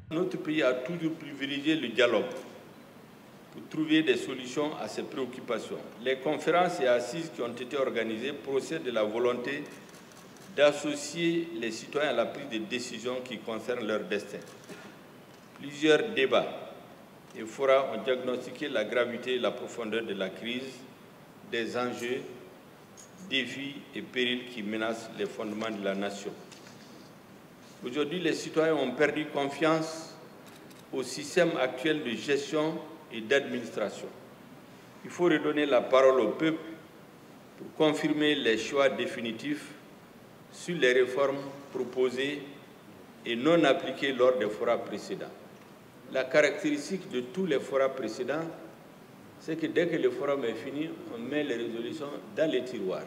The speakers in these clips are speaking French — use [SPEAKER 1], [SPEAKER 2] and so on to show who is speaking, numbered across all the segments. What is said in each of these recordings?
[SPEAKER 1] Notre pays a toujours privilégié le dialogue pour trouver des solutions à ses préoccupations. Les conférences et assises qui ont été organisées procèdent de la volonté d'associer les citoyens à la prise de décisions qui concernent leur destin. Plusieurs débats et forums ont diagnostiqué la gravité et la profondeur de la crise, des enjeux, défis et périls qui menacent les fondements de la nation. Aujourd'hui, les citoyens ont perdu confiance au système actuel de gestion et d'administration. Il faut redonner la parole au peuple pour confirmer les choix définitifs sur les réformes proposées et non appliquées lors des forats précédents. La caractéristique de tous les forats précédents, c'est que dès que le forum est fini, on met les résolutions dans les tiroirs.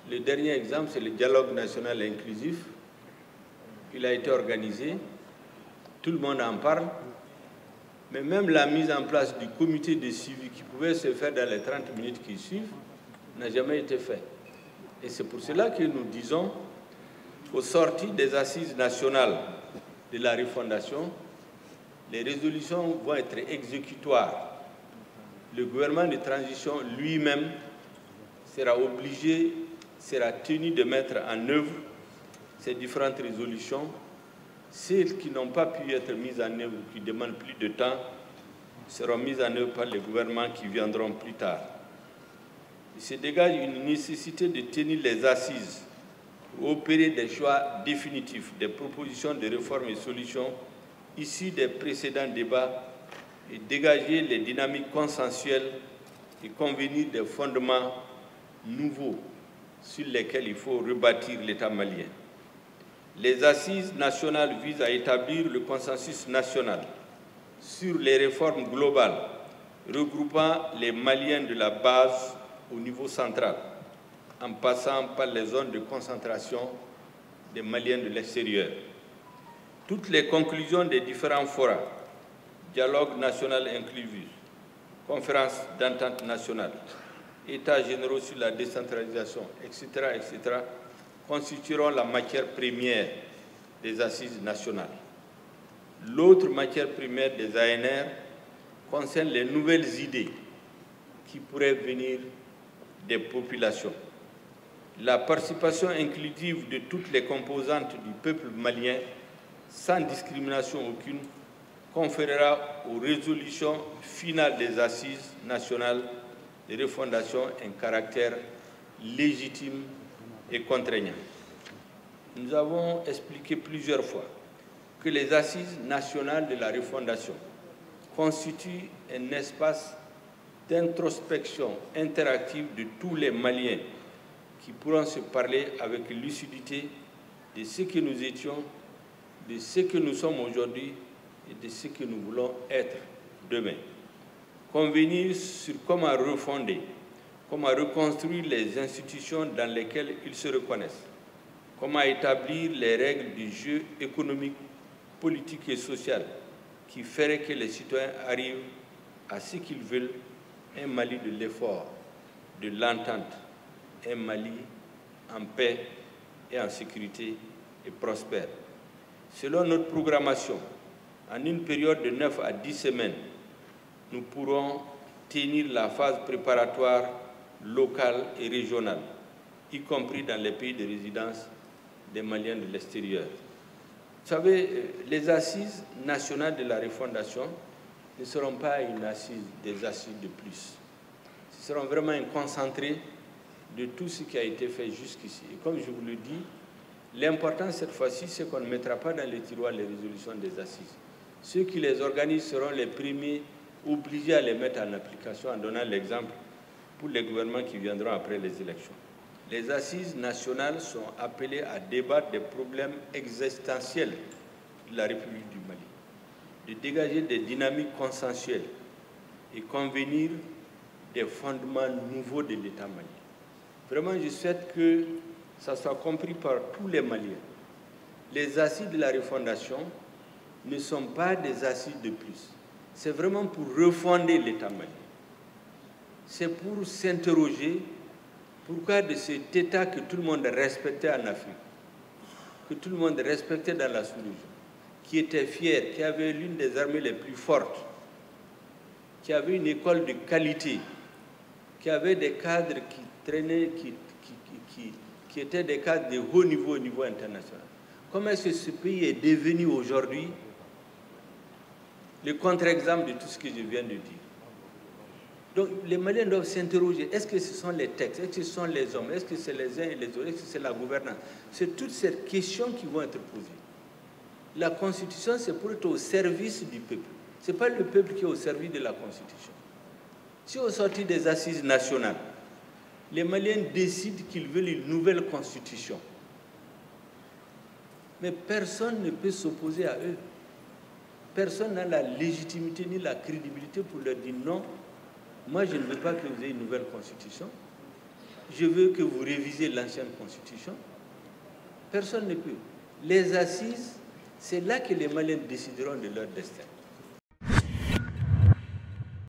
[SPEAKER 1] Le dernier exemple, c'est le dialogue national inclusif. Il a été organisé, tout le monde en parle, mais même la mise en place du comité de suivi qui pouvait se faire dans les 30 minutes qui suivent n'a jamais été fait. Et c'est pour cela que nous disons qu'au sortir des assises nationales de la refondation, les résolutions vont être exécutoires. Le gouvernement de transition lui-même sera obligé, sera tenu de mettre en œuvre ces différentes résolutions. Celles qui n'ont pas pu être mises en œuvre ou qui demandent plus de temps seront mises en œuvre par les gouvernements qui viendront plus tard. Il se dégage une nécessité de tenir les assises pour opérer des choix définitifs, des propositions de réformes et solutions issues des précédents débats et dégager les dynamiques consensuelles et convenir des fondements nouveaux sur lesquels il faut rebâtir l'État malien. Les assises nationales visent à établir le consensus national sur les réformes globales regroupant les Maliens de la base au niveau central, en passant par les zones de concentration des Maliens de l'extérieur. Toutes les conclusions des différents forats, dialogue national inclusif, conférence d'entente nationale, États généraux sur la décentralisation, etc., constitueront la matière première des assises nationales. L'autre matière première des ANR concerne les nouvelles idées qui pourraient venir des populations. La participation inclusive de toutes les composantes du peuple malien, sans discrimination aucune, conférera aux résolutions finales des assises nationales de refondation un caractère légitime et contraignant. Nous avons expliqué plusieurs fois que les assises nationales de la refondation constituent un espace d'introspection interactive de tous les Maliens qui pourront se parler avec lucidité de ce que nous étions, de ce que nous sommes aujourd'hui et de ce que nous voulons être demain. Convenir sur comment refonder, comment reconstruire les institutions dans lesquelles ils se reconnaissent, comment établir les règles du jeu économique, politique et social qui feraient que les citoyens arrivent à ce qu'ils veulent, un Mali de l'effort, de l'entente, un Mali en paix et en sécurité et prospère. Selon notre programmation, en une période de 9 à 10 semaines, nous pourrons tenir la phase préparatoire locale et régionale, y compris dans les pays de résidence des Maliens de l'extérieur. Vous savez, les assises nationales de la refondation ne seront pas des assises de plus. Ce seront vraiment un concentré de tout ce qui a été fait jusqu'ici. Et comme je vous le dis, l'important cette fois-ci, c'est qu'on ne mettra pas dans les tiroirs les résolutions des assises. Ceux qui les organisent seront les premiers obligés à les mettre en application en donnant l'exemple pour les gouvernements qui viendront après les élections. Les assises nationales sont appelées à débattre des problèmes existentiels de la République du Mali, de dégager des dynamiques consensuelles et convenir des fondements nouveaux de l'État malien. Vraiment, je souhaite que ça soit compris par tous les Maliens. Les assises de la refondation ne sont pas des assises de plus. C'est vraiment pour refonder l'État malien. C'est pour s'interroger pourquoi de cet État que tout le monde respectait en Afrique, que tout le monde respectait dans la sous-région, qui était fier, qui avait l'une des armées les plus fortes, qui avait une école de qualité, qui avait des cadres qui traînaient, qui étaient des cadres de haut niveau au niveau international. Comment est-ce que ce pays est devenu aujourd'hui le contre-exemple de tout ce que je viens de dire? Donc les Maliens doivent s'interroger, est-ce que ce sont les textes, est-ce que ce sont les hommes, est-ce que c'est les uns et les autres, est-ce que c'est la gouvernance? C'est toutes ces questions qui vont être posées. La Constitution, c'est pour être au service du peuple. Ce n'est pas le peuple qui est au service de la Constitution. Si au sortir des assises nationales, les Maliens décident qu'ils veulent une nouvelle Constitution, mais personne ne peut s'opposer à eux. Personne n'a la légitimité ni la crédibilité pour leur dire non, moi je ne veux pas que vous ayez une nouvelle Constitution, je veux que vous révisez l'ancienne Constitution. Personne ne peut. Les assises, c'est là que les Maliens décideront de leur destin.